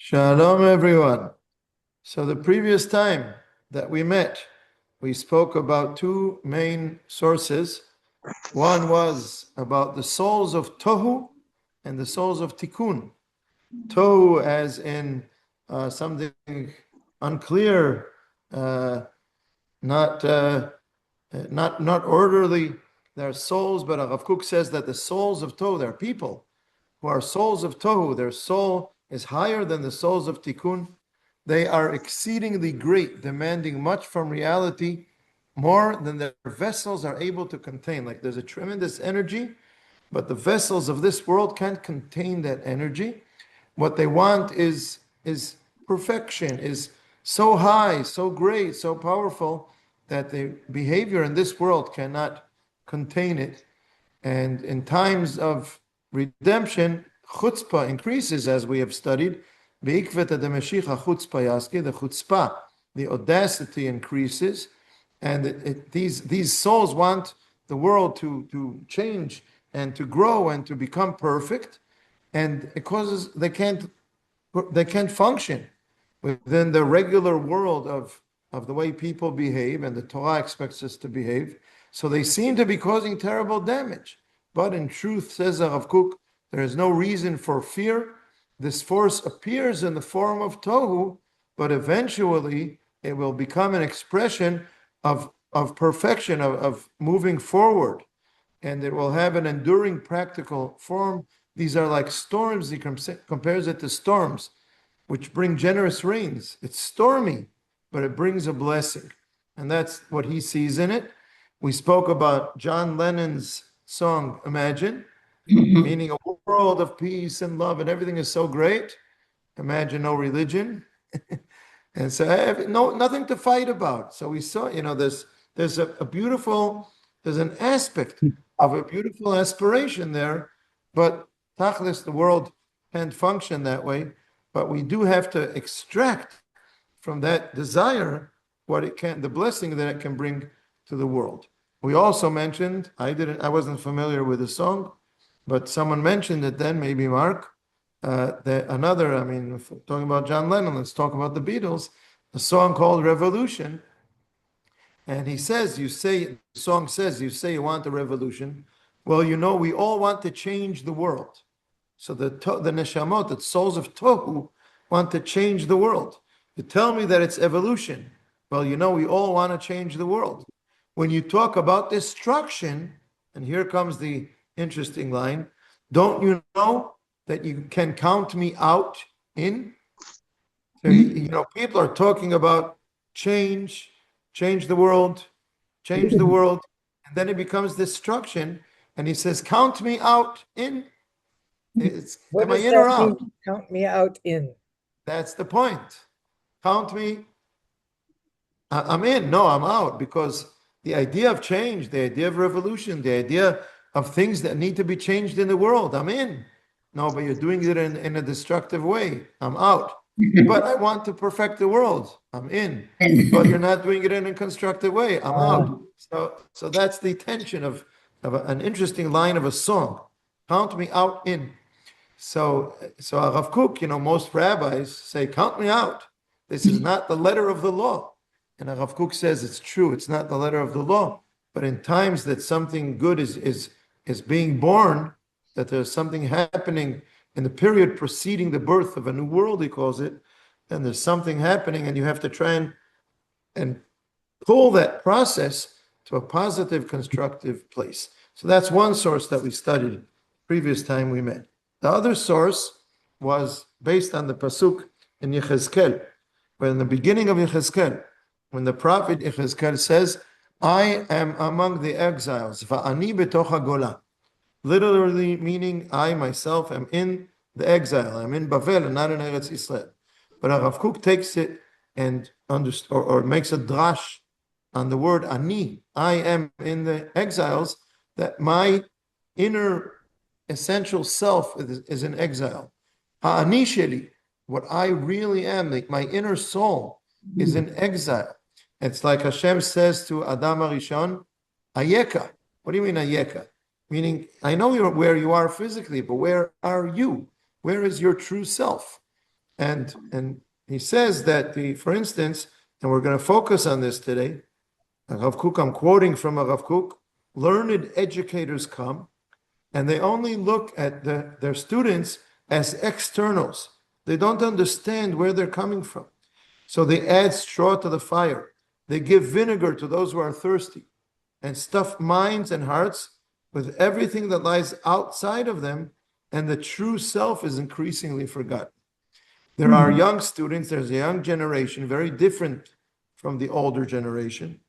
Shalom, everyone. So the previous time that we met, we spoke about two main sources. One was about the souls of Tohu and the souls of Tikkun. Tohu as in something unclear, uh, not, uh, not orderly. They're souls, but HaRav Kook says that the souls of Tohu, they're people who are souls of Tohu. Their soul is higher than the souls of Tikkun. They are exceedingly great, demanding much from reality, more than their vessels are able to contain. Like there's a tremendous energy, but the vessels of this world can't contain that energy. What they want is perfection, is so high, so great, so powerful that the behavior in this world cannot contain it. And in times of redemption, chutzpah increases, as we have studied. The chutzpah, the audacity increases, and these souls want the world to change and to grow and to become perfect, and it causes they can't function within the regular world of the way people behave, and the Torah expects us to behave. So they seem to be causing terrible damage. But in truth, says HaRav Kook, there is no reason for fear. This force appears in the form of Tohu, but eventually it will become an expression of perfection, of moving forward. And it will have an enduring practical form. These are like storms. He compares it to storms, which bring generous rains. It's stormy, but it brings a blessing. And that's what he sees in it. We spoke about John Lennon's song, Imagine, meaning a world of peace and love, and everything is so great. Imagine no religion. And so nothing to fight about. So we saw, there's a beautiful, there's an aspect of a beautiful aspiration there, but tachlis, the world can't function that way. But we do have to extract from that desire what it can, the blessing that it can bring to the world. We also mentioned, I wasn't familiar with the song, but someone mentioned it then, maybe Mark, if we're talking about John Lennon, let's talk about the Beatles, a song called Revolution. And he says, the song says, you say you want a revolution. Well, we all want to change the world. So the neshamot, the souls of Tohu, want to change the world. You tell me that it's evolution. Well, we all want to change the world. When you talk about destruction, and here comes the interesting line, don't you know that you can count me out in? So, people are talking about change the world, and then it becomes destruction. And he says, count me out in. What Am I does in or that out? mean? Count me out in. That's the point. Count me. I'm in. No, I'm out, because the idea of change, the idea of revolution, the idea of things that need to be changed in the world, I'm in. No, but you're doing it in a destructive way. I'm out. But I want to perfect the world. I'm in. But you're not doing it in a constructive way. I'm out. So that's the tension of an interesting line of a song. Count me out in. So HaRav Kook, most rabbis say, count me out. This is not the letter of the law. And HaRav Kook says it's true. It's not the letter of the law. But in times that something good is being born, that there's something happening in the period preceding the birth of a new world, he calls it, then there's something happening, and you have to try and pull that process to a positive, constructive place. So that's one source that we studied previous time we met. The other source was based on the pasuk in Yechezkel, where in the beginning of Yechezkel, when the prophet Yechezkel says, I am among the exiles, va'ani betoch hagolah, literally meaning I myself am in the exile. I'm in Bavel and not in Eretz Israel. But HaRav Kook takes it and or makes a drash on the word ani. I am in the exiles, that my inner essential self is in exile. Ha'ani sheli, what I really am, like my inner soul, is in exile. It's like Hashem says to Adam HaRishon, Ayeka. What do you mean Ayeka? Meaning, I know where you are physically, but where are you? Where is your true self? And he says that for instance, and we're going to focus on this today, HaRav Kook, I'm quoting from HaRav Kook, learned educators come and they only look at their students as externals. They don't understand where they're coming from. So they add straw to the fire. They give vinegar to those who are thirsty and stuff minds and hearts with everything that lies outside of them, and the true self is increasingly forgotten. There are young students, there's a young generation, very different from the older generation,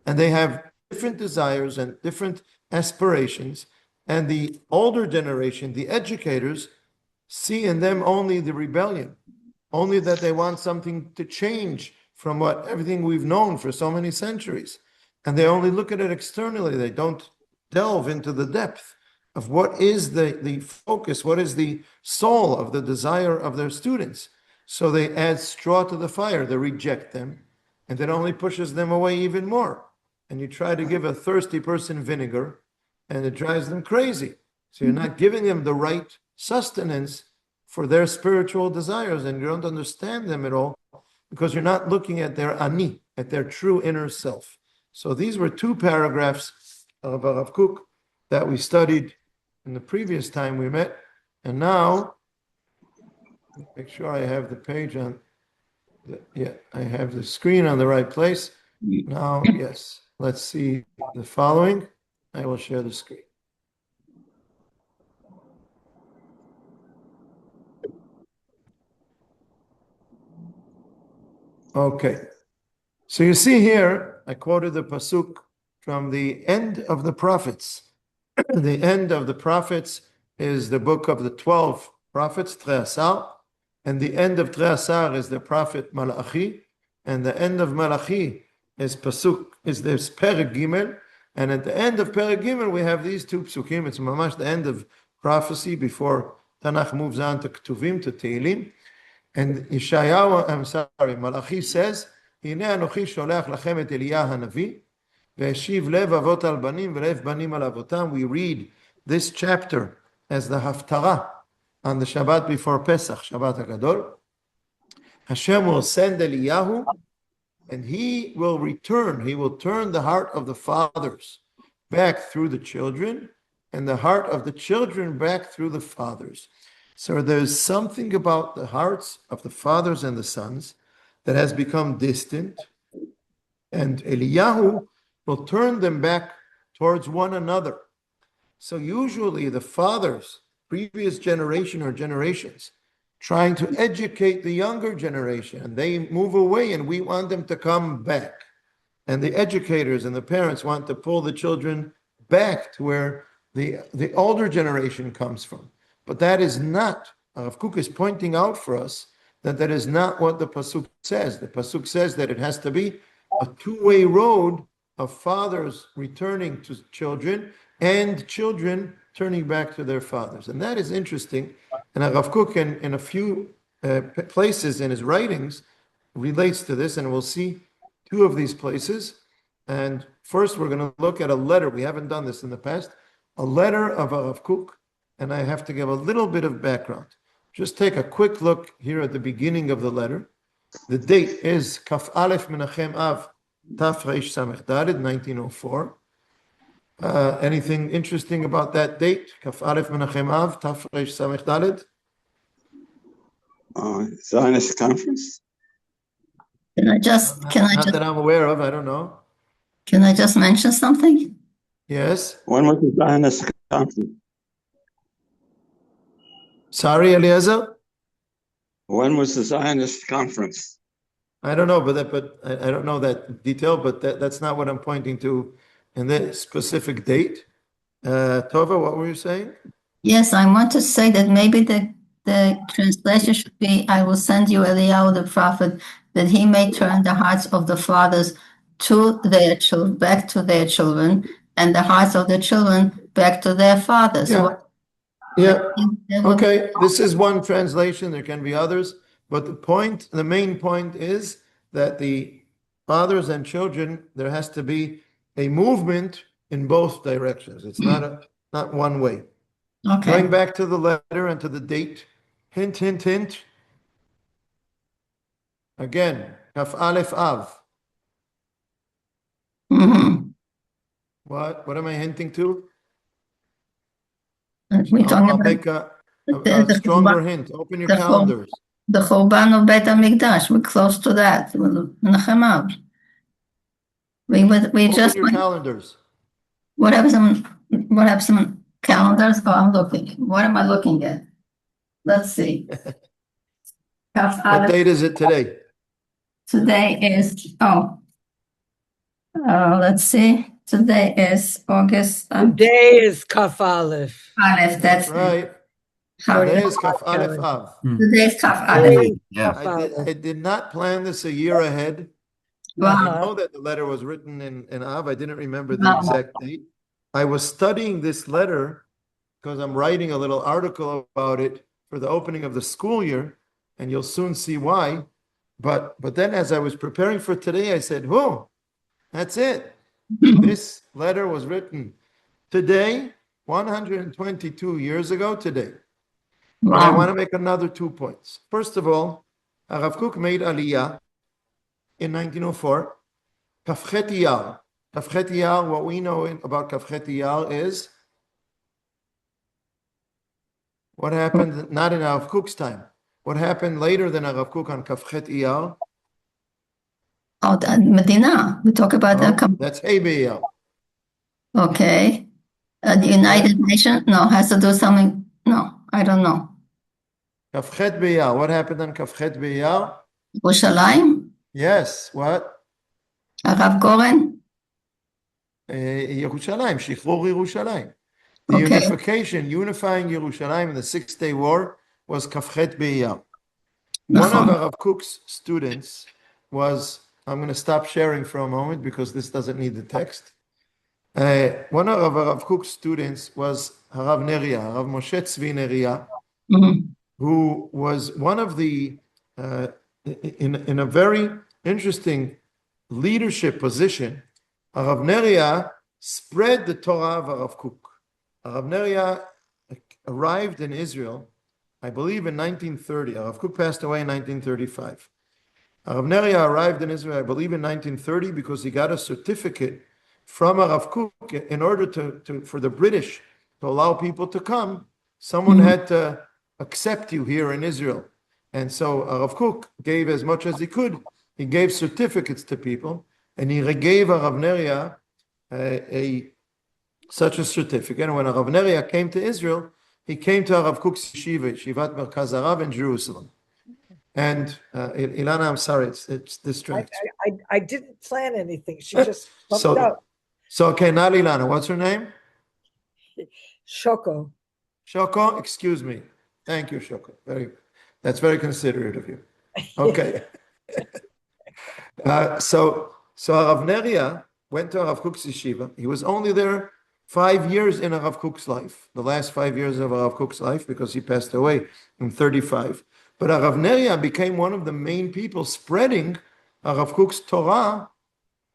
and they have different desires and different aspirations, and the older generation, the educators, see in them only the rebellion, only that they want something to change from what everything we've known for so many centuries. And they only look at it externally. They don't delve into the depth of what is the focus, what is the soul of the desire of their students. So they add straw to the fire. They reject them, and that only pushes them away even more. And you try to give a thirsty person vinegar, and it drives them crazy. So you're not giving them the right sustenance for their spiritual desires, and you don't understand them at all because you're not looking at their ani, at their true inner self. So these were two paragraphs of HaRav Kook that we studied in the previous time we met. And now, make sure I have the page on, I have the screen on the right place. Now, yes, let's see the following. I will share the screen. Okay. So you see here, I quoted the pasuk from the end of the prophets. The end of the prophets is the book of the 12 prophets, Trei Asar, and the end of Trei Asar is the prophet Malachi, and the end of Malachi is pasuk, is this Perek Gimel, and at the end of Perek Gimel we have these two psukim. It's mamash the end of prophecy before Tanakh moves on to Ketuvim, to Tehillim. And Malachi says, הנה אנוכי שולח לכם את אליה הנביא, והשיב לב אבות על בנים ולב בנים על אבותם. We read this chapter as the haftarah on the Shabbat before Pesach, Shabbat HaGadol. Hashem will send Eliyahu, and he will return, he will turn the heart of the fathers back through the children, and the heart of the children back through the fathers. So there's something about the hearts of the fathers and the sons that has become distant, and Eliyahu will turn them back towards one another. So usually the fathers, previous generation or generations, trying to educate the younger generation, and they move away and we want them to come back. And the educators and the parents want to pull the children back to where the older generation comes from. But that is not, Rav Kook is pointing out for us that is not what the pasuk says. The pasuk says that it has to be a two-way road of fathers returning to children and children turning back to their fathers. And that is interesting. And Rav Kook in a few places in his writings relates to this, and we'll see two of these places. And first we're going to look at a letter. We haven't done this in the past. A letter of Rav Kook, and I have to give a little bit of background. Just take a quick look here at the beginning of the letter. The date is Kaf Aleph Menachem Av Taf Reish Samech Daled, 1904. Anything interesting about that date? Kaf Aleph Menachem Av Taf Reish Samech Daled? Zionist conference? Not that I'm aware of, I don't know. Can I just mention something? Yes. When was the Zionist conference? Sorry, Eliezer? When was the Zionist conference? I don't know, but I don't know that detail, but that's not what I'm pointing to in that specific date. Tova, what were you saying? Yes, I want to say that maybe the translation should be, I will send you Eliyahu the prophet, that he may turn the hearts of the fathers to their children, back to their children, and the hearts of the children back to their fathers. Yeah. Yeah. Okay. This is one translation. There can be others, but the main point is that the fathers and children, there has to be a movement in both directions. It's not one way. Okay. Going back to the letter and to the date, hint, hint, hint. Again, Kaf Aleph Av. Mhm. What am I hinting to? We're talking I'll about make a the stronger hint. Open your the calendars. the Churban of Beit HaMikdash. We're close to that. Menachem Av. We Open just your calendars. what have some calendars? Oh, I'm looking. What am I looking at? Let's see. Kaf What Aleph. date is it today? Today is let's see. Today is August Today is Kaf Aleph. Aleph. That's That's right. Kaf. Today is Kaf Aleph calendar. Av. Today is Kaf Today Aleph. is Yeah. Kaf Aleph. I did not plan this a year ahead. Wow. I know that the letter was written in Av. I didn't remember the Wow. exact date. I was studying this letter because I'm writing a little article about it for the opening of the school year, and you'll soon see why. But then as I was preparing for today, I said, whoa, that's it. This letter was written today, 122 years ago today. But I want to make another 2 points. First of all, HaRav Kook made Aliyah in 1904. Kafchet Iyar. Kafchet Iyar, what we know about Kafchet Iyar is what happened not in HaRav Kook's time. What happened later than HaRav Kook on Kafchet Iyar? Oh, the Medina. We talk about No, the that's Hey B'Iyar. okay. The United Nations? No, has to do something. No, I don't know. Kafchet B'Iyar. What happened on Kafchet B'Iyar? Yerushalayim? Yes, what? Arav Goren? Yerushalayim, Shichrur Yerushalayim. The Okay. unifying Yerushalayim in the Six-Day War was Kafchet B'Iyar. One of Nachon. HaRav Kook's students was, I'm going to stop sharing for a moment because this doesn't need the text. One of HaRav Kook's students was HaRav Neria, HaRav Moshe Tzvi Neria, Mhm. who was one of the, in a very interesting leadership position. HaRav Neria spread the Torah of HaRav Kook. HaRav Neria arrived in Israel, I believe in 1930. HaRav Kook passed away in 1935. HaRav Neria arrived in Israel, I believe in 1930, because he got a certificate from HaRav Kook in order for the British to allow people to come. Someone had to accept you here in Israel. And so HaRav Kook gave as much as he could. He gave certificates to people, and he gave HaRav Neria such a certificate. And when HaRav Neria came to Israel, he came to HaRav Kook's yeshiva, Yeshivat Merkaz Harav in Jerusalem. And Ilana, I'm sorry, it's distracting. I didn't plan anything. She just popped out. So okay, not Ilana. What's her name? Shoko. Shoko. Excuse me. Thank you, Shoko. That's very considerate of you. Okay. So HaRav Neria went to HaRav Kook's yeshiva. He was only there 5 years in HaRav Kook's life, the last 5 years of HaRav Kook's life, because he passed away in 35. But HaRav Neria became one of the main people spreading HaRav Kook's Torah,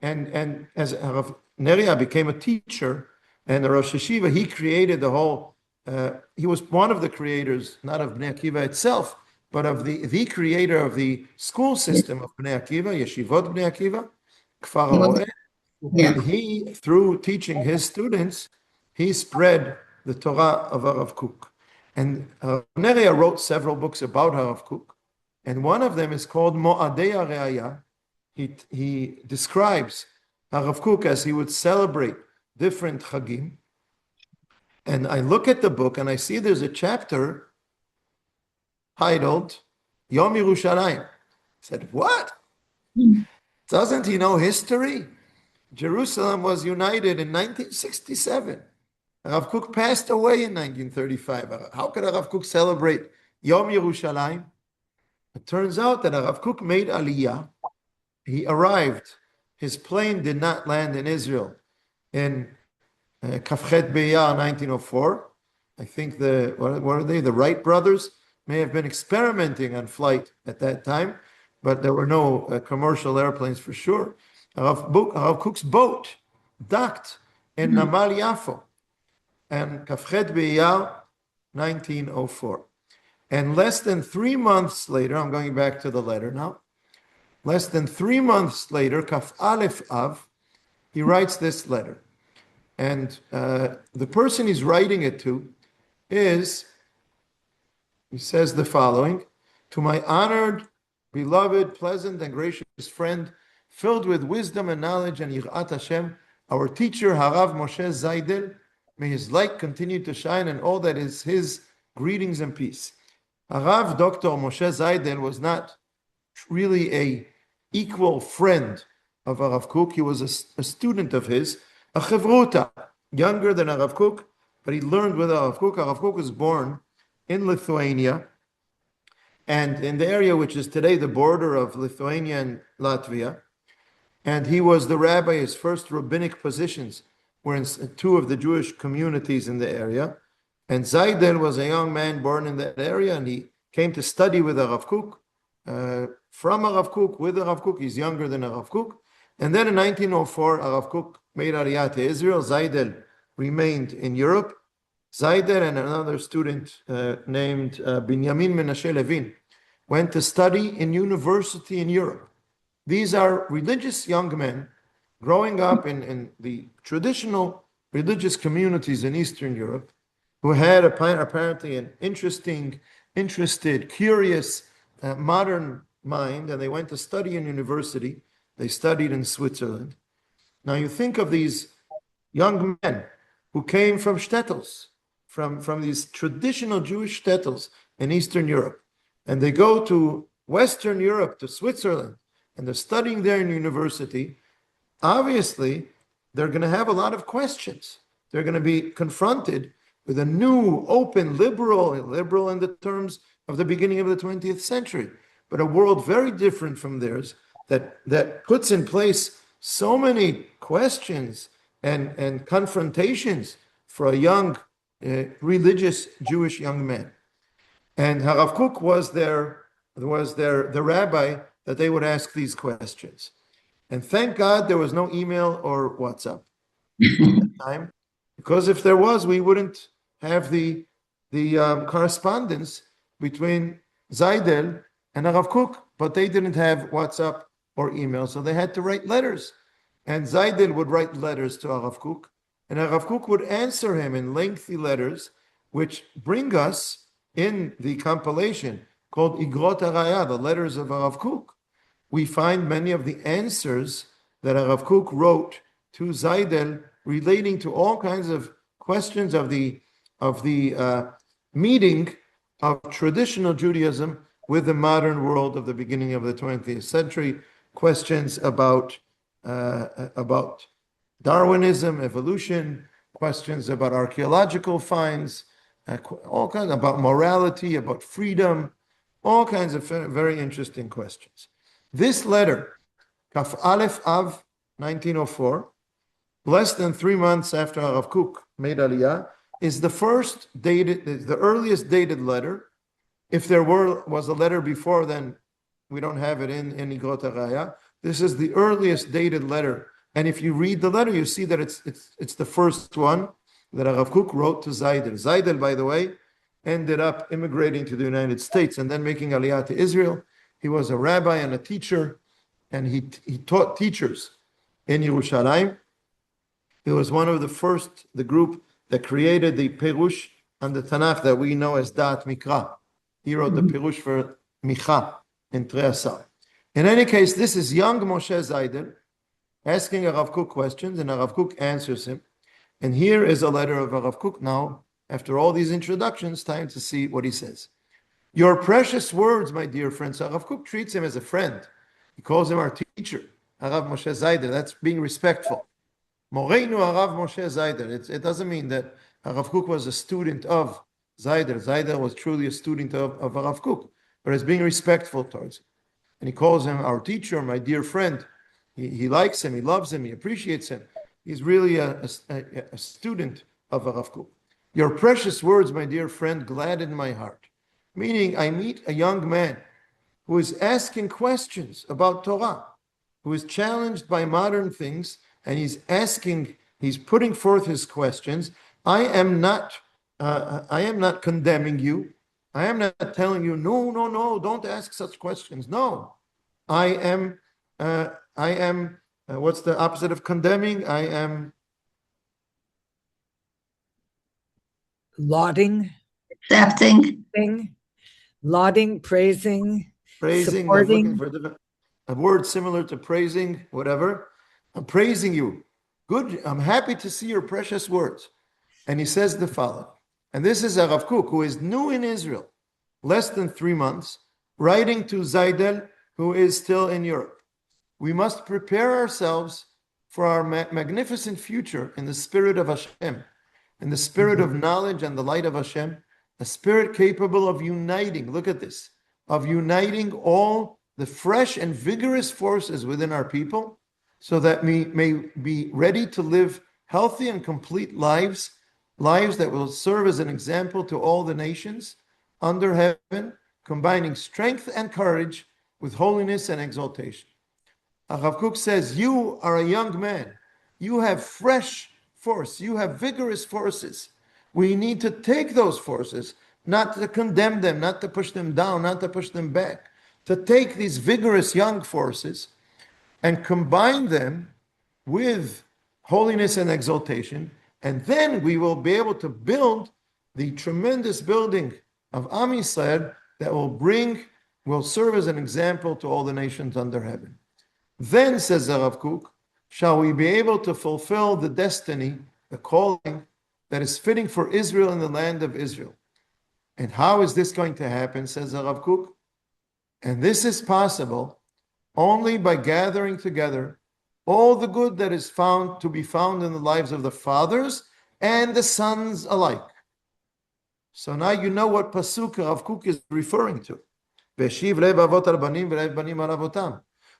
and as HaRav Neria became a teacher and the Rosh Yeshiva, he created the whole, he was one of the creators, not of Bnei Akiva itself, but of the creator of the school system of Bnei Akiva, Yeshivot Bnei Akiva, Kfar HaRoeh. And he, through teaching his students, he spread the Torah of HaRav Kook. And Neria wrote several books about HaRav Kook, and one of them is called Mo'adei HaRe'aya. He describes HaRav Kook as he would celebrate different Chagim. And I look at the book and I see there's a chapter titled Yom Yerushalayim. I said, what? Doesn't he know history? Jerusalem was united in 1967. HaRav Kook passed away in 1935. How could HaRav Kook celebrate Yom Yerushalayim? It turns out that HaRav Kook made Aliyah. He arrived. His plane did not land in Israel in Kafchet B'Iyar 1904. I think what are they? The Wright brothers may have been experimenting on flight at that time, but there were no commercial airplanes for sure. HaRav Kook's boat docked in Namal Yafo, and Kafchet B'Iyar 1904. And less than 3 months later, I'm going back to the letter now, less than 3 months later, Kaf Aleph Av, he writes this letter. And the person he's writing it to is, he says the following: to my honored, beloved, pleasant, and gracious friend, filled with wisdom and knowledge and Yirat Hashem, our teacher, HaRav Moshe Zaidel, may his light continue to shine and all that is his greetings and peace. HaRav Dr. Moshe Zaidel was not really a equal friend of HaRav Kook. He was a student of his, a chevruta, younger than HaRav Kook, but he learned with HaRav Kook. HaRav Kook was born in Lithuania, and in the area which is today the border of Lithuania and Latvia. And he was the rabbi. His first rabbinic positions were in two of the Jewish communities in the area. And Zaidel was a young man born in that area, and he came to study with HaRav Kook, from HaRav Kook, with HaRav Kook. He's younger than HaRav Kook. And then in 1904, HaRav Kook made Aliyah to Israel. Zaidel remained in Europe. Zaidel and another student named Binyamin Menashe Levin went to study in university in Europe. These are religious young men growing up in the traditional religious communities in Eastern Europe who had apparently an interested, curious, modern mind, and they went to study in university. They studied in Switzerland. Now you think of these young men who came from shtetls, from these traditional Jewish shtetls in Eastern Europe, and they go to Western Europe, to Switzerland, and they're studying there in university. Obviously, they're going to have a lot of questions. They're going to be confronted with a new, open, liberal in the terms of the beginning of the 20th century, but a world very different from theirs that puts in place so many questions and confrontations for a young, religious Jewish young man. And HaRav Kook was the rabbi that they would ask these questions. And thank God there was no email or WhatsApp at that time, because if there was, we wouldn't have the correspondence between Zaidel and HaRav Kook, but they didn't have WhatsApp or email, so they had to write letters. And Zaidel would write letters to HaRav Kook, and HaRav Kook would answer him in lengthy letters, which bring us in the compilation called Igrot HaRaya, the letters of HaRav Kook. We find many of the answers that HaRav Kook wrote to Zaidel relating to all kinds of questions of the meeting of traditional Judaism with the modern world of the beginning of the 20th century, questions about Darwinism, evolution, questions about archaeological finds, all kinds about morality, about freedom, all kinds of very interesting questions. This letter, Kaf Aleph Av 1904, less than 3 months after HaRav Kook made Aliyah, is the earliest dated letter. If there was a letter before, then we don't have it in Igrot HaRaya. This is the earliest dated letter. And if you read the letter, you see that it's the first one that HaRav Kook wrote to Zaidel. Zaidel, by the way, ended up immigrating to the United States and then making Aliyah to Israel. He was a rabbi and a teacher, and he taught teachers in Yerushalayim. He was one of the group that created the Perush on the Tanakh that we know as Da'at Mikra. He wrote the Perush for Micha in Trei Asar. In any case, this is young Moshe Zaidel asking HaRav Kook questions, and HaRav Kook answers him. And here is a letter of HaRav Kook now. After all these introductions, time to see what he says. Your precious words, my dear friends. HaRav Kook treats him as a friend. He calls him our teacher, HaRav Moshe Zaidel. That's being respectful. Moreinu HaRav Moshe Zaidel. It doesn't mean that HaRav Kook was a student of Zaidel. Zaidel was truly a student of HaRav Kook, but it's being respectful towards him. And he calls him our teacher, my dear friend. He likes him, he loves him, he appreciates him. He's really a student of HaRav Kook. Your precious words, my dear friend, gladden my heart. Meaning, I meet a young man who is asking questions about Torah, who is challenged by modern things, and he's putting forth his questions. I am not condemning you. I am not telling you, no, don't ask such questions. No, I am I am, what's the opposite of condemning? I am Lauding, Accepting. lauding, praising, praising. I'm looking supporting. for a word similar to praising, whatever. I'm praising you. Good. I'm happy to see your precious words. And he says the following. And this is HaRav Kook, who is new in Israel, less than 3 months, writing to Zaidel, who is still in Europe. We must prepare ourselves for our magnificent future in the spirit of Hashem, in the spirit of knowledge and the light of Hashem, a spirit capable of uniting, look at this, of uniting all the fresh and vigorous forces within our people so that we may be ready to live healthy and complete lives that will serve as an example to all the nations under heaven, combining strength and courage with holiness and exaltation. HaRav Kook says, you are a young man. You have fresh force. You have vigorous forces. We need to take those forces, not to condemn them, not to push them down, not to push them back, to take these vigorous young forces and combine them with holiness and exaltation, and then we will be able to build the tremendous building of Am Yisrael that will serve as an example to all the nations under heaven. Then, says HaRav Kook, shall we be able to fulfill the destiny, the calling that is fitting for Israel in the land of Israel. And how is this going to happen, says HaRav Kook? And this is possible only by gathering together all the good that is found to be found in the lives of the fathers and the sons alike. So now you know what pasuk HaRav Kook is referring to.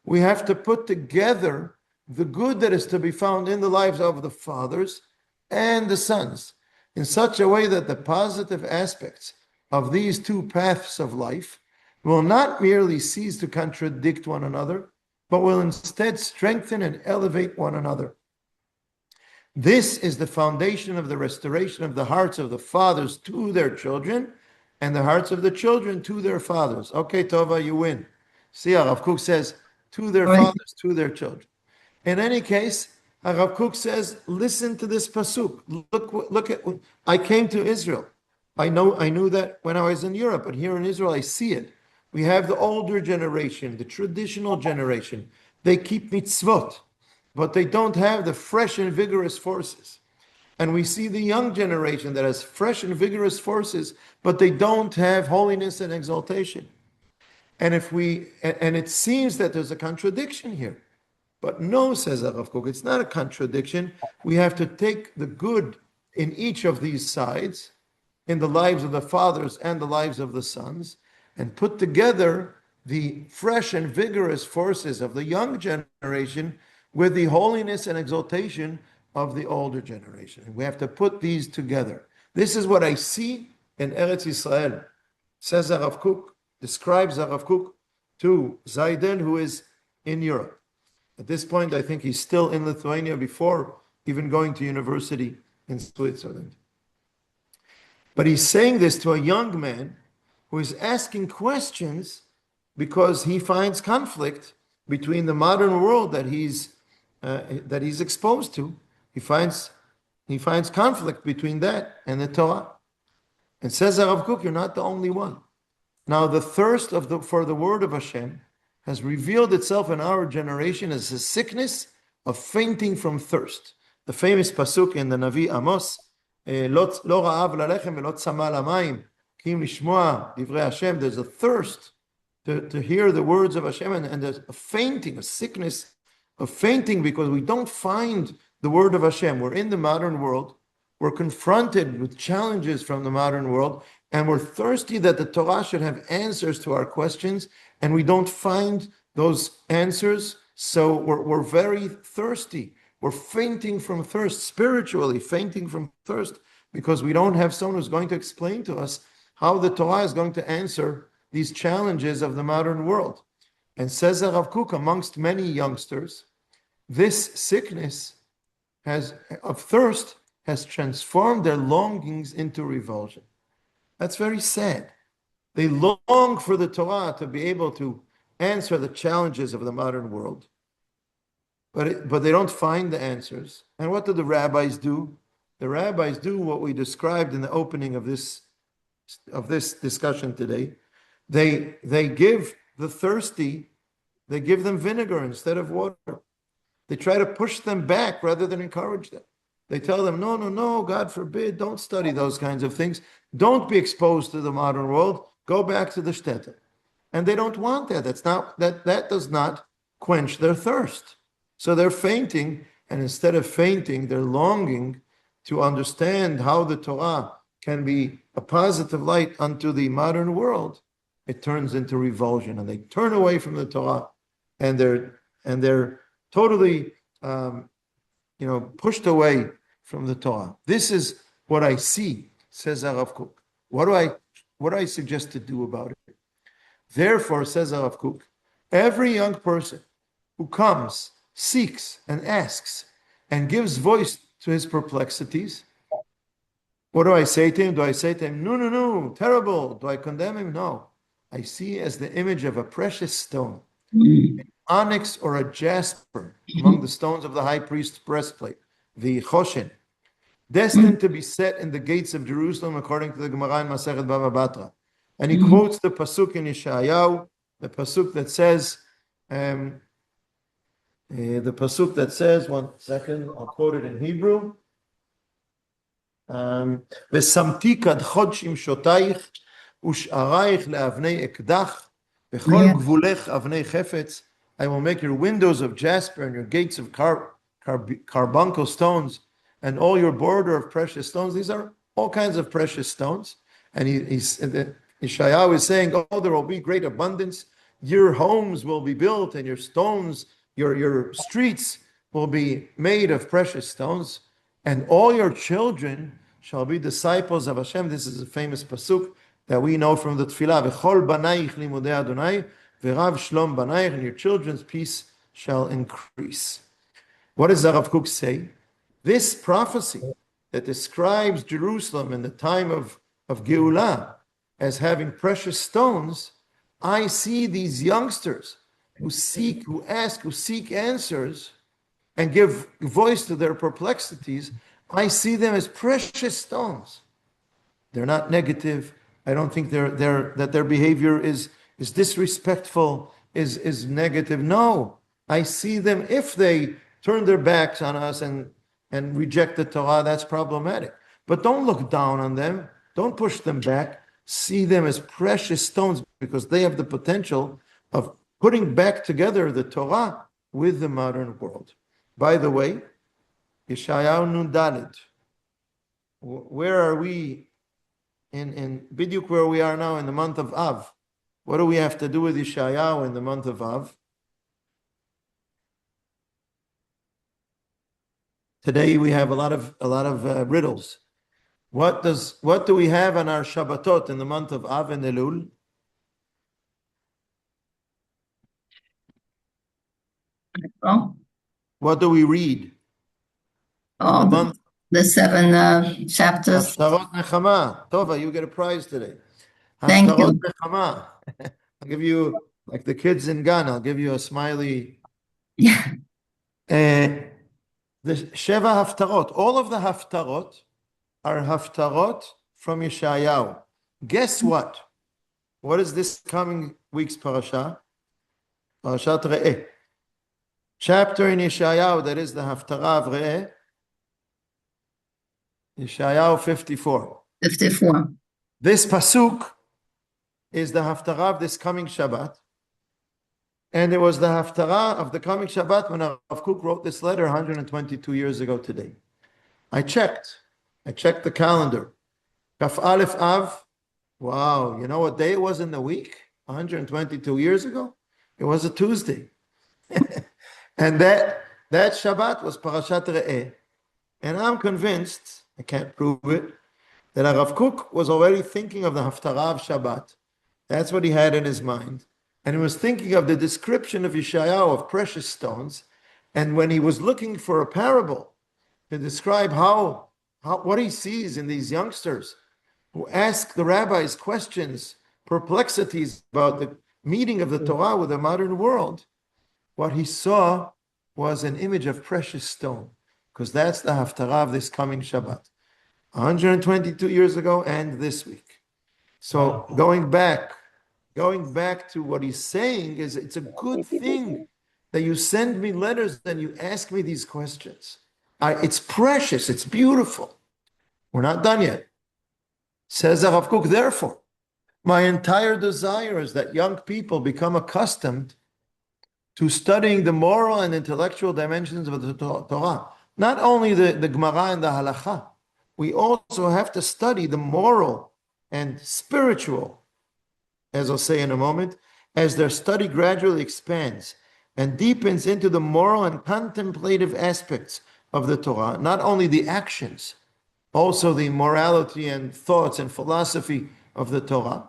We have to put together the good that is to be found in the lives of the fathers and the sons in such a way that the positive aspects of these two paths of life will not merely cease to contradict one another, but will instead strengthen and elevate one another. This is the foundation of the restoration of the hearts of the fathers to their children and the hearts of the children to their fathers. Okay, Tova, you win. See, HaRav Kook says, to their fathers, to their children. In any case, HaRav Kook says, listen to this pasuk. Look at, I came to Israel. I knew that when I was in Europe, but here in Israel, I see it. We have the older generation, the traditional generation. They keep mitzvot, but they don't have the fresh and vigorous forces. And we see the young generation that has fresh and vigorous forces, but they don't have holiness and exaltation. And it seems that there's a contradiction here. But no, says HaRav Kook, it's not a contradiction. We have to take the good in each of these sides, in the lives of the fathers and the lives of the sons, and put together the fresh and vigorous forces of the young generation with the holiness and exaltation of the older generation. And we have to put these together. This is what I see in Eretz Yisrael, says HaRav Kook, describes HaRav Kook to Zaidel, who is in Europe. At this point, I think he's still in Lithuania before even going to university in Switzerland. But he's saying this to a young man who is asking questions because he finds conflict between the modern world that he's exposed to. He finds conflict between that and the Torah. And says HaRav Kook, you're not the only one. Now the thirst for the word of Hashem has revealed itself in our generation as a sickness of fainting from thirst. The famous pasuk in the Navi Amos, lo ra'av lalechem ve'lo tzama lamayim, ki im lishmoa divrei Hashem. There's a thirst to hear the words of Hashem, and there's a fainting, a sickness of fainting because we don't find the word of Hashem. We're in the modern world. We're confronted with challenges from the modern world, and we're thirsty that the Torah should have answers to our questions, and we don't find those answers, so we're very thirsty. We're fainting from thirst, spiritually fainting from thirst, because we don't have someone who's going to explain to us how the Torah is going to answer these challenges of the modern world. And says HaRav Kook, amongst many youngsters, this sickness of thirst has transformed their longings into revulsion. That's very sad. They long for the Torah to be able to answer the challenges of the modern world. But they don't find the answers. And what do the rabbis do? The rabbis do what we described in the opening of this discussion today. They give the thirsty, they give them vinegar instead of water. They try to push them back rather than encourage them. They tell them, no, no, no, God forbid, don't study those kinds of things. Don't be exposed to the modern world. Go back to the shtetl. And they don't want that. That does not quench their thirst. So they're fainting, and instead of fainting, they're longing to understand how the Torah can be a positive light unto the modern world. It turns into revulsion, and they turn away from the Torah, and they're totally pushed away from the Torah. This is what I see, says HaRav Kook. What do I suggest to do about it? Therefore, says HaRav Kook, every young person who comes, seeks, and asks, and gives voice to his perplexities, what do I say to him? Do I say to him, no, no, no, terrible? Do I condemn him? No. I see as the image of a precious stone, an onyx or a jasper among the stones of the high priest's breastplate, the Choshen, destined to be set in the gates of Jerusalem, according to the Gemara in Masechet Bava Batra. And he quotes the pasuk in Yeshayahu, the pasuk that says, one second, I'll quote it in Hebrew. ושמתי כדחוד שמשותייך ושערייך לאבני אקדח בכל גבולך אבני חפץ. I will make your windows of jasper and your gates of carbuncle stones and all your border of precious stones. These are all kinds of precious stones. And Yeshayahu is saying, oh, there will be great abundance. Your homes will be built and your stones, your streets will be made of precious stones. And all your children shall be disciples of Hashem. This is a famous pasuk that we know from the Tefillah. V'chol banaych limudei Adonai, v'rav shlom banaych, and your children's peace shall increase. What does HaRav Kook say? This prophecy that describes Jerusalem in the time of Geulah as having precious stones, I see these youngsters who seek answers and give voice to their perplexities. I see them as precious stones. They're not negative. I don't think that their behavior is disrespectful, is negative. No, I see them, if they turn their backs on us and reject the Torah, that's problematic. But don't look down on them. Don't push them back. See them as precious stones because they have the potential of putting back together the Torah with the modern world. By the way, Yeshayahu Nun Dalet. Where are we in Biduk, where we are now in the month of Av? What do we have to do with Yeshayahu in the month of Av? Today we have a lot of riddles. What do we have on our Shabbatot in the month of Av and Elul? Oh. What do we read? The 7 chapters. Haftarot Nechama. Tova, you get a prize today. Thank Haftarot you. Nechama. I'll give you, like the kids in Ghana, I'll give you a smiley. Yeah. The Sheva Haftarot. All of the Haftarot are Haftarot from Yeshayahu. Guess what? What is this coming week's parasha? Parashat Re'eh. Chapter in Yeshayahu, that is the Haftarah of Re'eh. Yeshayahu 54. 54. This pasuk is the Haftarah of this coming Shabbat. And it was the Haftarah of the coming Shabbat when HaRav Kook wrote this letter 122 years ago today. I checked the calendar. Kaf Aleph Av. Wow, you know what day it was in the week? 122 years ago? It was a Tuesday. And that Shabbat was Parashat Re'eh. And I'm convinced, I can't prove it, that HaRav Kook was already thinking of the Haftarah of Shabbat. That's what he had in his mind. And he was thinking of the description of Yeshayahu of precious stones. And when he was looking for a parable to describe what he sees in these youngsters who ask the rabbis questions, perplexities about meeting of the Torah with the modern world, what he saw was an image of precious stone, because that's the Haftarah of this coming Shabbat, 122 years ago and this week. So going back to what he's saying is, it's a good thing that you send me letters and you ask me these questions. It's precious, it's beautiful. We're not done yet. Says HaRav Kook, therefore, my entire desire is that young people become accustomed to studying the moral and intellectual dimensions of the Torah. Not only the Gemara and the Halacha, we also have to study the moral and spiritual, as I'll say in a moment, as their study gradually expands and deepens into the moral and contemplative aspects of the Torah, not only the actions, also the morality and thoughts and philosophy of the Torah.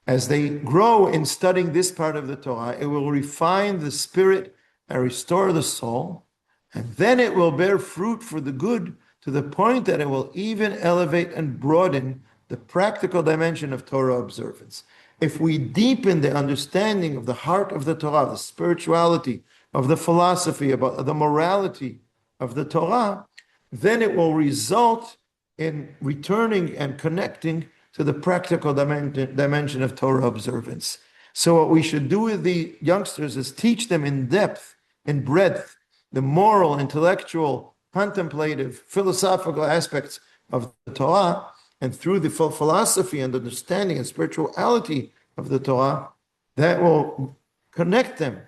As they grow in studying this part of the Torah, it will refine the spirit and restore the soul, and then it will bear fruit for the good to the point that it will even elevate and broaden the practical dimension of Torah observance. If we deepen the understanding of the heart of the Torah, the spirituality of the philosophy, about the morality of the Torah, then it will result in returning and connecting to the practical dimension of Torah observance. So what we should do with the youngsters is teach them in depth, in breadth, the moral, intellectual, contemplative, philosophical aspects of the Torah, and through the philosophy and understanding and spirituality of the Torah, that will connect them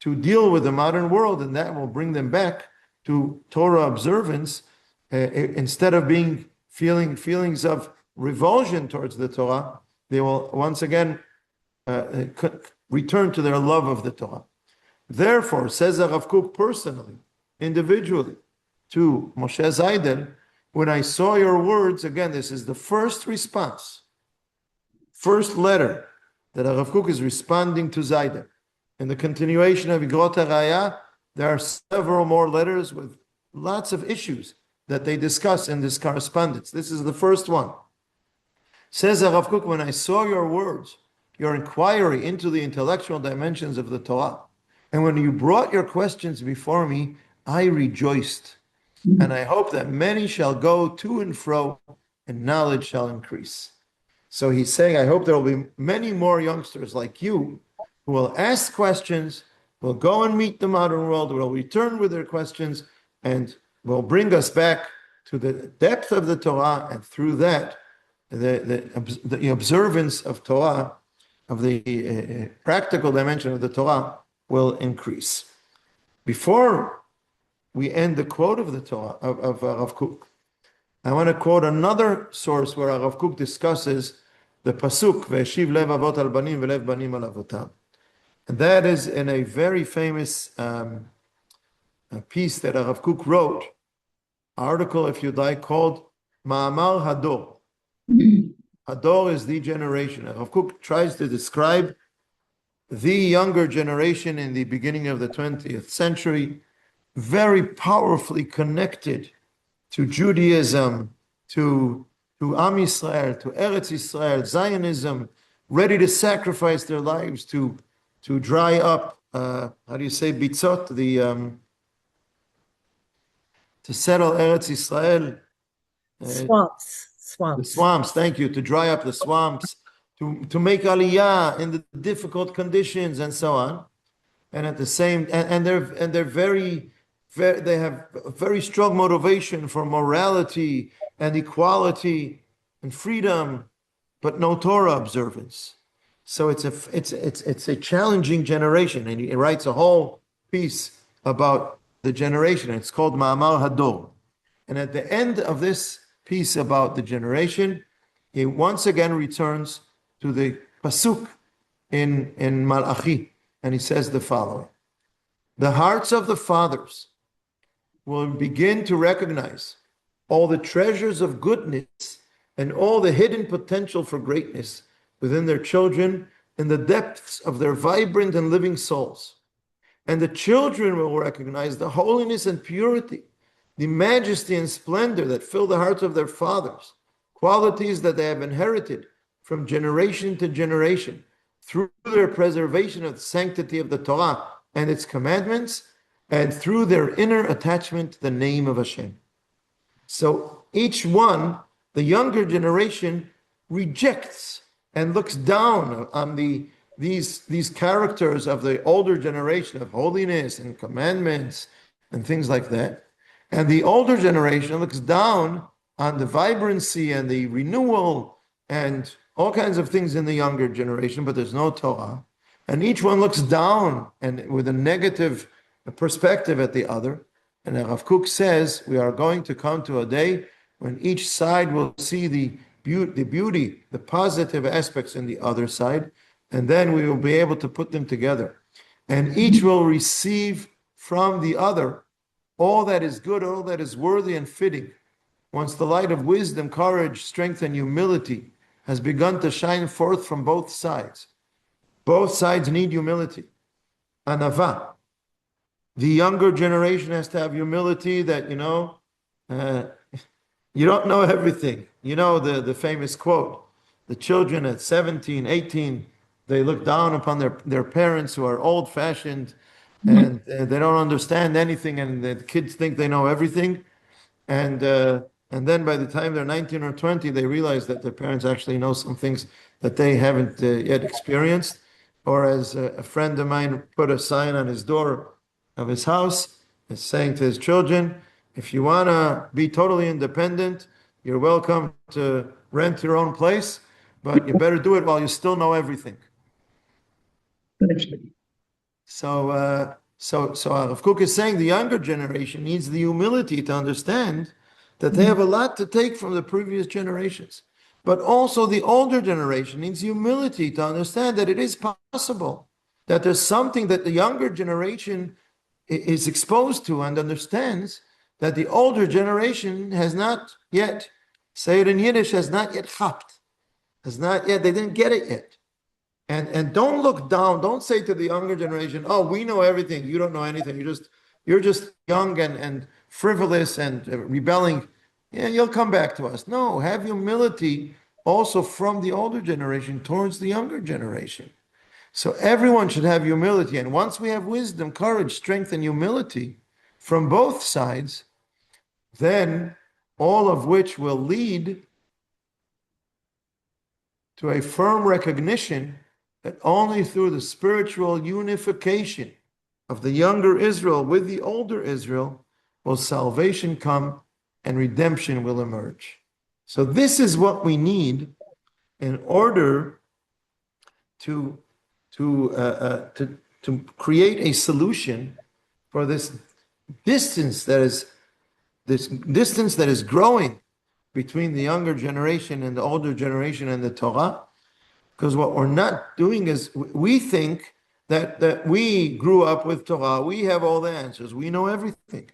to deal with the modern world, and that will bring them back to Torah observance, instead of feeling feelings of revulsion towards the Torah. They will once again return to their love of the Torah. Therefore, says HaRav Kook personally, individually, to Moshe Zaiden, when I saw your words, again, this is the first response, first letter that HaRav Kook is responding to Zaiden. In the continuation of Igrot HaRaya, there are several more letters with lots of issues that they discuss in this correspondence. This is the first one. Says HaRav Kook, when I saw your words, your inquiry into the intellectual dimensions of the Torah, and when you brought your questions before me, I rejoiced. And I hope that many shall go to and fro, and knowledge shall increase. So he's saying, I hope there will be many more youngsters like you who will ask questions, will go and meet the modern world, will return with their questions, and will bring us back to the depth of the Torah, and through that, the observance of Torah, of the practical dimension of the Torah, will increase. Before we end the quote of the Torah of HaRav Kook, I want to quote another source where HaRav Kook discusses the pasuk "Ve'eshiv lev avot al banim ve'lev banim al avotam," and that is in a very famous piece that HaRav Kook wrote, article, if you like, called Ma'amar Hador. Hador is the generation. HaRav Kook tries to describe the younger generation in the beginning of the 20th century, very powerfully connected to Judaism, to Am Yisrael, to Eretz Yisrael, Zionism, ready to sacrifice their lives to dry up, how do you say, bitzot, to settle Eretz Yisrael. Swamps. The swamps, thank you, to dry up the swamps, to make aliyah in the difficult conditions and so on. And at the same, and they're very, they have a very strong motivation for morality and equality and freedom, but no Torah observance. So it's a challenging generation, and he writes a whole piece about the generation. It's called Ma'amar Hador. And at the end of this piece about the generation, he once again returns to the pasuk in Malachi, and he says the following: the hearts of the fathers will begin to recognize all the treasures of goodness and all the hidden potential for greatness within their children in the depths of their vibrant and living souls. And the children will recognize the holiness and purity, the majesty and splendor that fill the hearts of their fathers, qualities that they have inherited from generation to generation, through their preservation of the sanctity of the Torah and its commandments, and through their inner attachment to the name of Hashem. So each one, the younger generation, rejects and looks down on these characters of the older generation of holiness and commandments and things like that. And the older generation looks down on the vibrancy and the renewal and all kinds of things in the younger generation, but there's no Torah. And each one looks down and with a negative perspective at the other. And HaRav Kook says we are going to come to a day when each side will see the beauty, the positive aspects in the other side, and then we will be able to put them together. And each will receive from the other all that is good, all that is worthy and fitting. Once the light of wisdom, courage, strength, and humility has begun to shine forth from both sides. Both sides need humility. Anava. The younger generation has to have humility that, you don't know everything. You know the famous quote, the children at 17, 18, they look down upon their parents who are old-fashioned and they don't understand anything, and the kids think they know everything. And then by the time they're 19 or 20, they realize that their parents actually know some things that they haven't yet experienced. Or as a friend of mine put a sign on his door of his house, is saying to his children, if you want to be totally independent, you're welcome to rent your own place, but you better do it while you still know everything. So HaRav Kook is saying the younger generation needs the humility to understand that they have a lot to take from the previous generations. But also the older generation needs humility to understand that it is possible, that there's something that the younger generation is exposed to and understands that the older generation has not yet, say it in Yiddish, has not yet chapped, they didn't get it yet. And don't look down, don't say to the younger generation, oh, we know everything, you don't know anything, you're just young and frivolous and rebelling. Yeah, you'll come back to us. No, have humility also from the older generation towards the younger generation. So everyone should have humility. And once we have wisdom, courage, strength, and humility from both sides, then all of which will lead to a firm recognition that only through the spiritual unification of the younger Israel with the older Israel will salvation come and redemption will emerge. So this is what we need in order to create a solution for this distance that is growing between the younger generation and the older generation and the Torah. Because what we're not doing is we think that we grew up with Torah, we have all the answers, we know everything.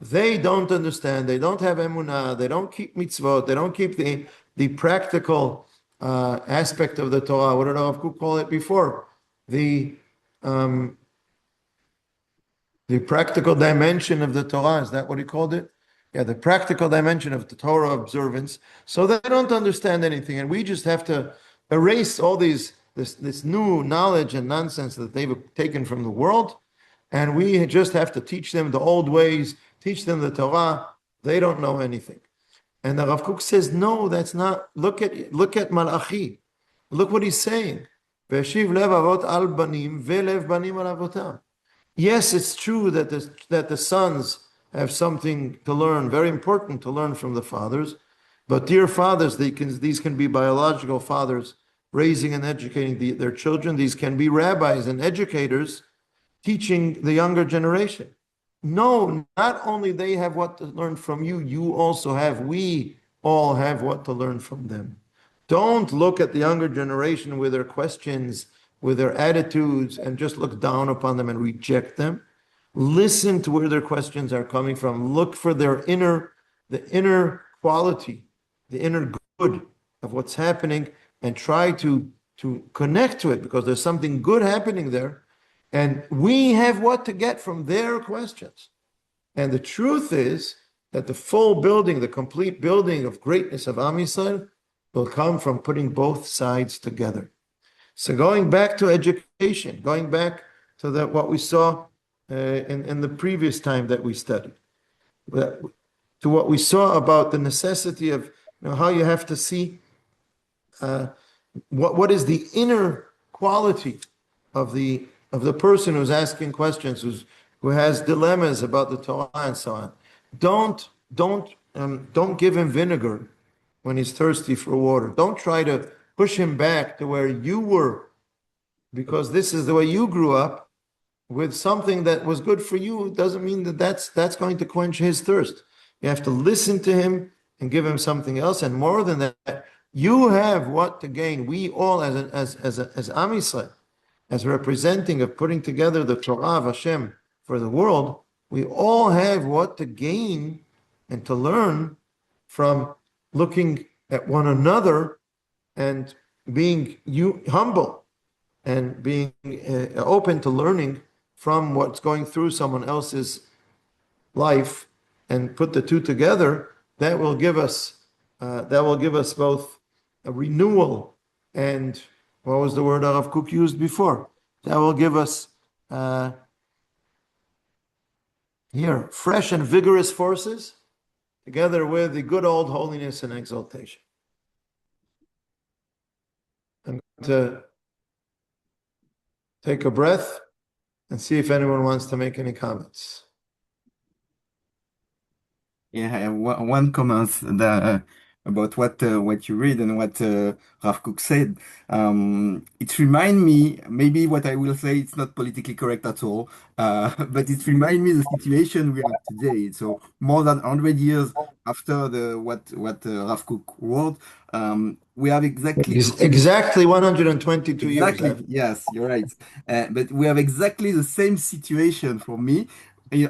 They don't understand, they don't have emunah, they don't keep mitzvot, they don't keep the practical aspect of the Torah. What did HaRav Kook call it before? The practical dimension of the Torah, is that what he called it? Yeah, the practical dimension of the Torah observance. So they don't understand anything, and we just have to erase all this new knowledge and nonsense that they've taken from the world, and we just have to teach them the old ways, teach them the Torah. They don't know anything. And the Rav Kook says, no, that's not. Look at Malachi. Look what he's saying. V'yeshiv lev avot al banim ve'lev banim al avotam. Yes, it's true that the sons have something to learn, very important to learn from the fathers. But dear fathers, these can be biological fathers raising and educating their children. These can be rabbis and educators teaching the younger generation. No, not only they have what to learn from you, we all have what to learn from them. Don't look at the younger generation with their questions, with their attitudes, and just look down upon them and reject them. Listen to where their questions are coming from. Look for the inner quality, the inner good of what's happening, and try to connect to it, because there's something good happening there. And we have what to get from their questions. And the truth is that the full building, the complete building of greatness of Am Yisrael will come from putting both sides together. So going back to education, going back to what we saw in the previous time that we studied, to what we saw about the necessity of how you have to see what is the inner quality of the person who's asking questions, who has dilemmas about the Torah and so on. Don't give him vinegar when he's thirsty for water. Don't try to push him back to where you were, because this is the way you grew up with something that was good for you. It doesn't mean that that's going to quench his thirst. You have to listen to him and give him something else. And more than that, you have what to gain. We all, as Am Yisrael, as representing of putting together the Torah of Hashem for the world, we all have what to gain and to learn from looking at one another and being humble and being open to learning from what's going through someone else's life, and put the two together. That will give us both a renewal and, what was the word HaRav Kook used before? That will give us fresh and vigorous forces, together with the good old holiness and exaltation. I'm going to take a breath and see if anyone wants to make any comments. Yeah, I have one comment about what you read and what Rav Kook said. It reminds me, maybe what I will say, it's not politically correct at all, but it reminds me the situation we have today. So more than 100 years after what Rav Kook wrote, we have exactly 122 years. Exactly, yes, you're right. But we have exactly the same situation for me.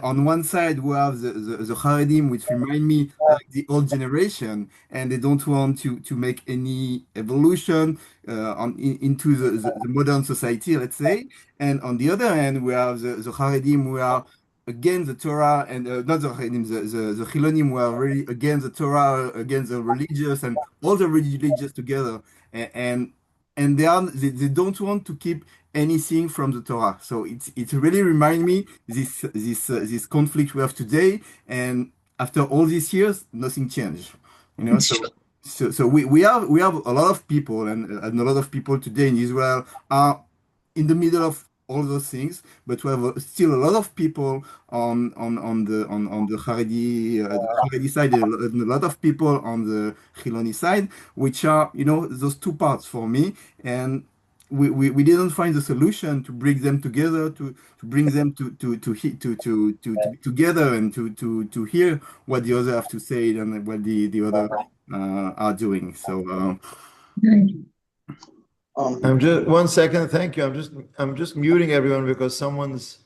On one side, we have the Haredim, which remind me like the old generation, and they don't want to make any evolution into the modern society, let's say. And on the other hand, we have the Haredim, who are against the Torah, and not the Haredim, the Chilonim, who are really against the Torah, against the religious, and all the religious together. And they don't want to keep anything from the Torah. So it really reminds me this conflict we have today, and after all these years, nothing changed. So we have a lot of people, and a lot of people today in Israel are in the middle of all those things, but we have still a lot of people on the Haredi side, and a lot of people on the Chiloni side, which are those two parts for me. And we didn't find a solution to bring them together, to bring them to be together, and to hear what the other have to say and what the other are doing. So I'm just 1 second. Thank you. I'm just muting everyone because someone's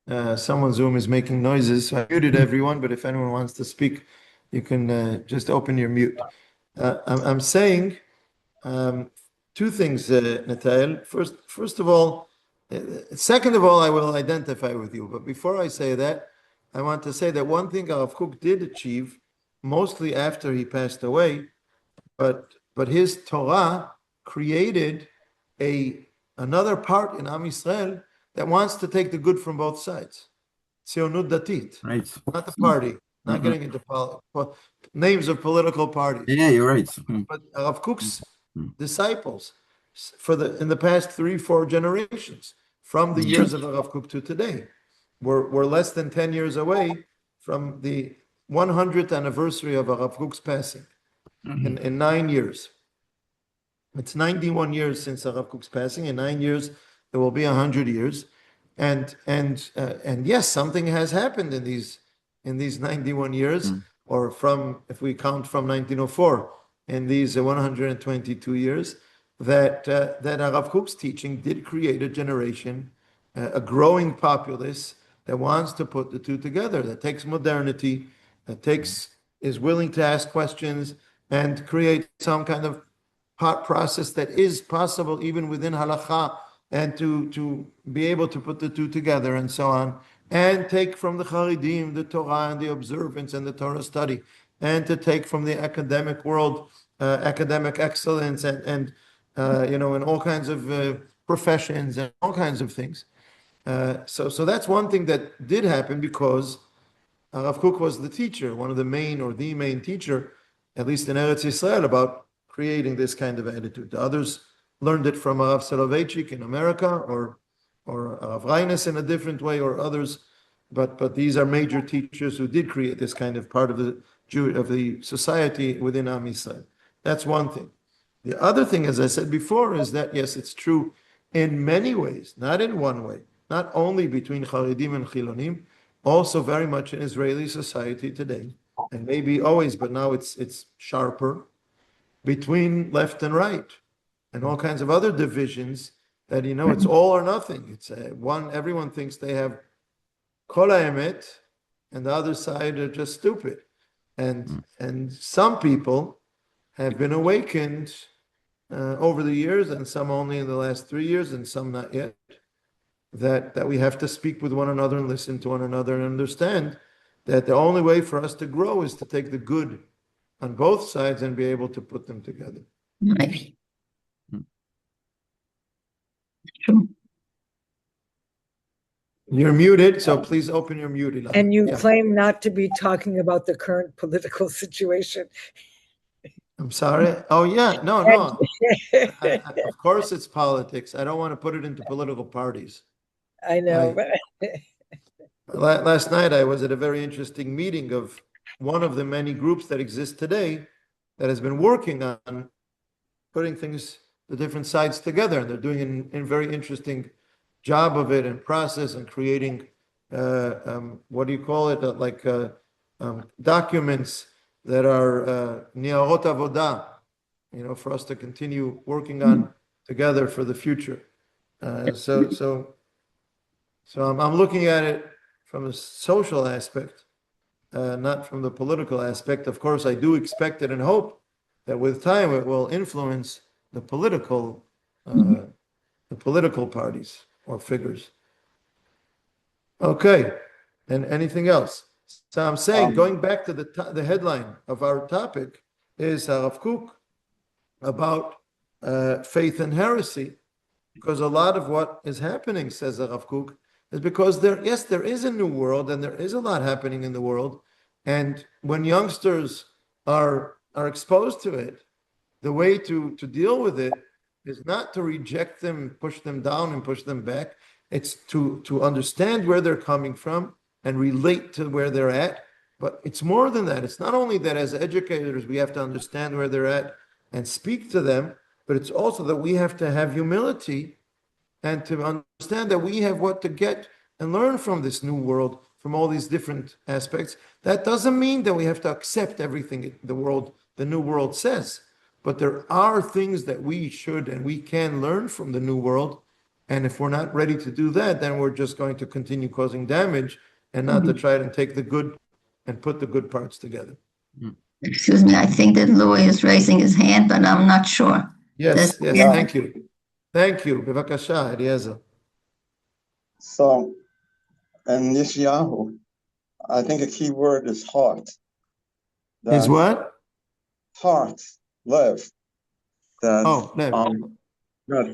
Zoom is making noises. So I muted everyone, but if anyone wants to speak, you can just open your mute. I'm saying two things, Nathaniel. First of all, second of all, I will identify with you. But before I say that, I want to say that one thing HaRav Kook did achieve, mostly after he passed away, but his Torah created another part in Am Yisrael that wants to take the good from both sides. Tzionut Datit, right, not the party, not getting into names of political parties. Yeah, you're right. But Rav Kook's disciples in the past 3-4 generations, from the years of Rav Kook to today, were less than 10 years away from the 100th anniversary of Rav Kook's passing in 9 years. It's 91 years since Rav Kook's passing. In 9 years, there will be 100 years, and yes, something has happened in these 91 years, or if we count from 1904, in these 122 years, that Rav Kook's teaching did create a generation, a growing populace that wants to put the two together, that takes modernity, is willing to ask questions and create some kind of process that is possible even within halakha, and to be able to put the two together and so on, and take from the Haredim the Torah and the observance and the Torah study, and to take from the academic world academic excellence and in all kinds of professions and all kinds of things. So that's one thing that did happen because HaRav Kook was the teacher, one of the main or the main teacher, at least in Eretz Yisrael, about creating this kind of attitude. The others learned it from Rav Soloveitchik in America, or Rav Reines in a different way, or others. But these are major teachers who did create this kind of part of the society within Am Yisrael. That's one thing. The other thing, as I said before, is that yes, it's true in many ways, not in one way, not only between Charedim and Chilonim, also very much in Israeli society today, and maybe always, but now it's sharper, between left and right, and all kinds of other divisions that it's all or nothing. It's everyone thinks they have kol haemet, and the other side are just stupid, and some people have been awakened over the years, and some only in the last 3 years, and some not yet, that we have to speak with one another and listen to one another and understand that the only way for us to grow is to take the good on both sides and be able to put them together. Right. True. You're muted, so please open your mute, Ilana. And you Yeah. claim not to be talking about the current political situation. I'm sorry. Oh, yeah. No. Of course it's politics. I don't want to put it into political parties. I know. Last night I was at a very interesting meeting of one of the many groups that exist today that has been working on putting the different sides together, and they're doing a very interesting job of it and process and creating what do you call it, documents that are niarot avoda, for us to continue working on together for the future. So I'm looking at it from a social aspect, not from the political aspect. Of course, I do expect it and hope that with time it will influence the political parties or figures. Okay, and anything else? So I'm saying, going back to the headline of our topic is HaRav Kook about faith and heresy, because a lot of what is happening, says HaRav Kook, is because there is a new world and there is a lot happening in the world, and when youngsters are exposed to it, the way to deal with it is not to reject them, push them down and push them back. It's to understand where they're coming from and relate to where they're at. But it's more than that. It's not only that as educators we have to understand where they're at and speak to them, but it's also that we have to have humility and to understand that we have what to get and learn from this new world, from all these different aspects. That doesn't mean that we have to accept everything the new world says. But there are things that we should and we can learn from the new world. And if we're not ready to do that, then we're just going to continue causing damage and not to try and take the good and put the good parts together. Excuse me, I think that Louis is raising his hand, but I'm not sure. Yes, thank you. Thank you. Bevakasha, Eliezer. So, in Yeshayahu, I think a key word is heart. Is what? Heart, lev. That, lev. That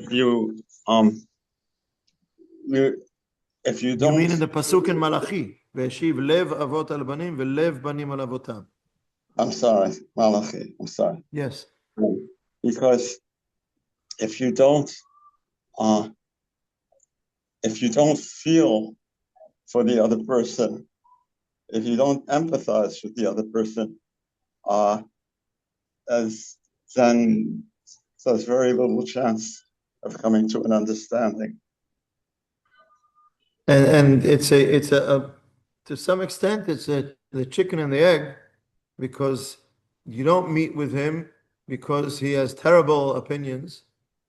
if you don't. You mean in the Pasuk in Malachi, Veshiv lev avot al banim velev banim al avotam. I'm sorry, Malachi. I'm sorry. Yes. Because if you don't feel for the other person, if you don't empathize with the other person, then there's very little chance of coming to an understanding. And it's a to some extent it's the chicken and the egg, because you don't meet with him because he has terrible opinions,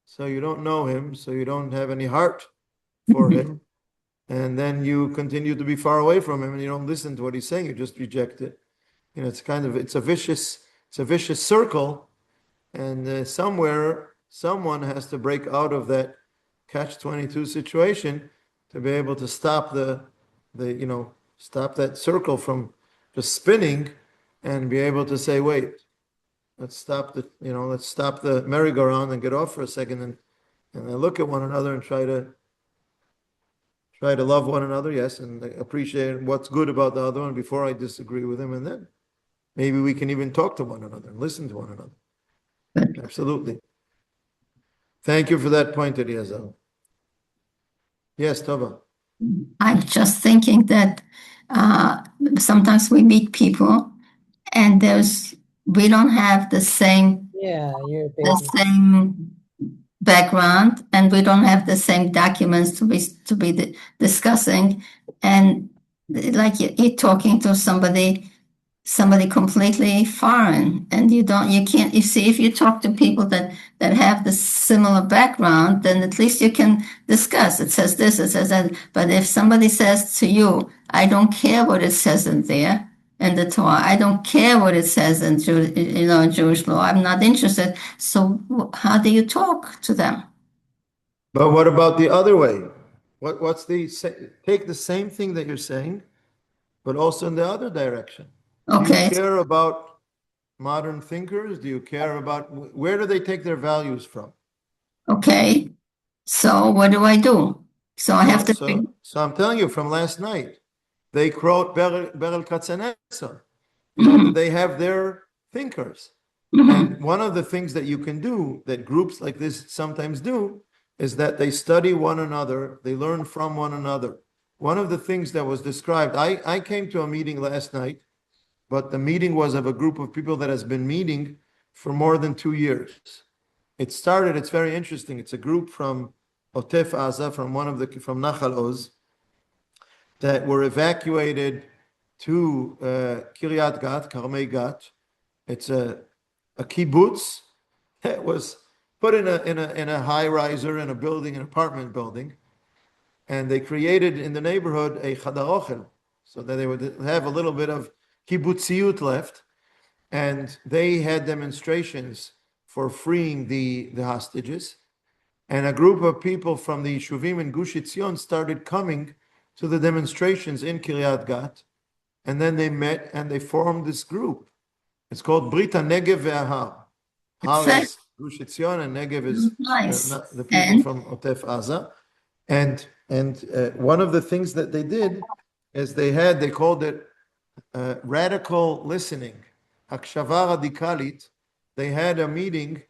so you don't know him, so you don't have any heart for him, and then you continue to be far away from him and you don't listen to what he's saying, you just reject it. It's a vicious circle, and somewhere someone has to break out of that catch-22 situation to be able to stop stop that circle from just spinning and be able to say, wait, let's stop the merry-go-round and get off for a second and then look at one another and try to love one another, yes, and appreciate what's good about the other one before I disagree with him, and then maybe we can even talk to one another and listen to one another. Absolutely. Thank you for that point, Eliezer. Yes, Tova. I'm just thinking that sometimes we meet people and we don't have the same Yeah, you're a the baby. same background, and we don't have the same documents to be discussing. And like you're talking to somebody completely foreign, and you can't, you see, if you talk to people that have the similar background, then at least you can discuss. It says this, it says that. But if somebody says to you, I don't care what it says in there in the Torah, I don't care what it says in in Jewish law, I'm not interested. So how do you talk to them? But what about the other way? Take the same thing that you're saying, but also in the other direction. Do you Okay. care about modern thinkers? Do you care about where do they take their values from? Okay. So what do I do? So I have to. So I'm telling you from last night, they quote Berel Katzenetzer. They have their thinkers. And one of the things that you can do, that groups like this sometimes do, is that they study one another, they learn from one another. One of the things that was described, I came to a meeting last night, but the meeting was of a group of people that has been meeting for more than 2 years. It's very interesting. It's a group from Otef Aza, from Nachal Oz, that were evacuated to Kiryat Gat, Karmei Gat. It's a kibbutz that was put in a high riser in a building, an apartment building, and they created in the neighborhood a chadar ochel, so that they would have a little bit of kibbutziyut left, and they had demonstrations for freeing the hostages, and a group of people from the Yishuvim in Gush Etzion started coming to the demonstrations in Kiryat Gat, and then they met and they formed this group. It's called Brit HaNegev ve'Ahar. Har is Gush Etzion and Negev is the people from Otef Aza. And one of the things that they did is they called it radical listening, Hakshava Radikalit. They had a meeting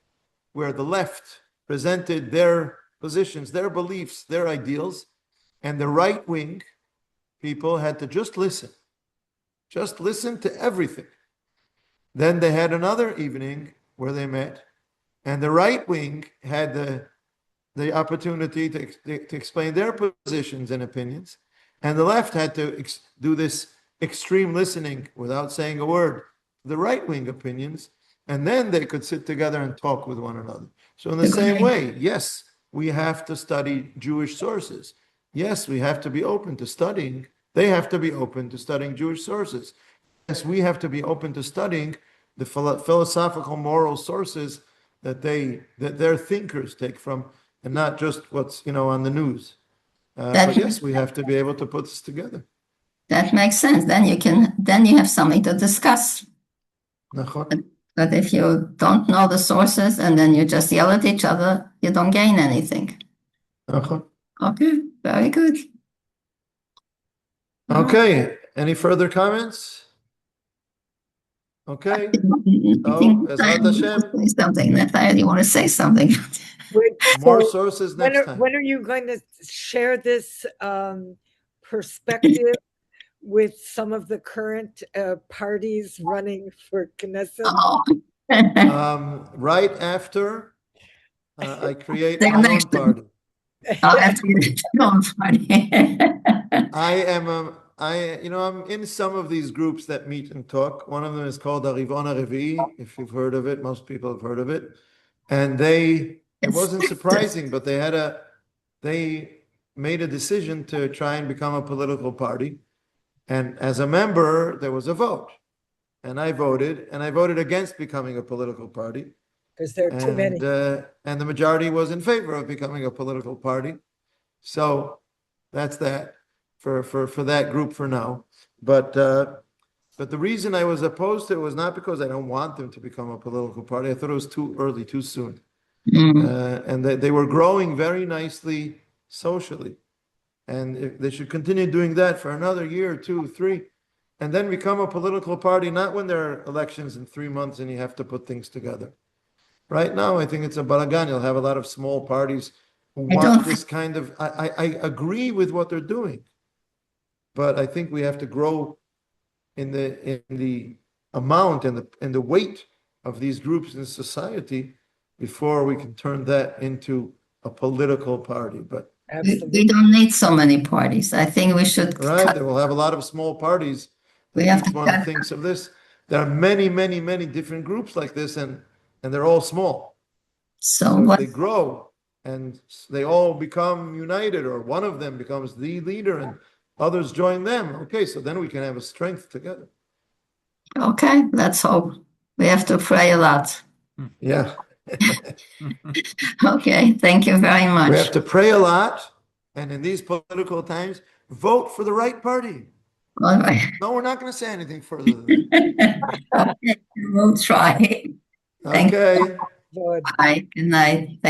where the left presented their positions, their beliefs, their ideals, and the right wing people had to just listen to everything. Then they had another evening where they met, and the right wing had the opportunity to explain their positions and opinions, and the left had to do this extreme listening without saying a word, the right wing opinions, and then they could sit together and talk with one another. So in the same way, yes, we have to study Jewish sources. Yes, we have to be open to studying. They have to be open to studying Jewish sources. Yes, we have to be open to studying the philosophical moral sources that their thinkers take from, and not just what's on the news. But yes, we have to be able to put this together. That makes sense. Then you have something to discuss. But if you don't know the sources and then you just yell at each other, you don't gain anything. Okay, very good. Okay, any further comments? Okay. Ezrat Hashem. Something, Nathaniel, you want to say something? More sources next time. When are you going to share this perspective with some of the current parties running for Knesset? Right after I create my own party. I'll have to get your own party. I'm in some of these groups that meet and talk. One of them is called Arivon Revi'i, if you've heard of it. Most people have heard of it. And it wasn't surprising, but they made a decision to try and become a political party. And as a member, there was a vote. And I voted against becoming a political party. Because there are too many. And the majority was in favor of becoming a political party. So that's that for that group for now. But But the reason I was opposed to it was not because I don't want them to become a political party. I thought it was too early, too soon. And they were growing very nicely socially. And they should continue doing that for another year, 2, 3, and then become a political party, not when there are elections in 3 months and you have to put things together. Right now, I think it's a balagan. You'll have a lot of small parties who want this kind of, I agree with what they're doing, but I think we have to grow in the amount and the weight of these groups in society before we can turn that into a political party. But we don't need so many parties. I think we should right, they will have a lot of small parties. We have Each to one cut. thinks of this. There are many, many, many different groups like this, and they're all small. So So if what? they grow and they all become united, or one of them becomes the leader and others join them, okay, so then we can have a strength together. Okay, let's hope. We have to pray a lot. Yeah, Okay, thank you very we much. have to pray a lot, and in these political times, vote for the right party. All right. No, we're not going to say anything further than that. Okay, we'll try. Thank you. Okay. Good. Bye. Good night. Thank you.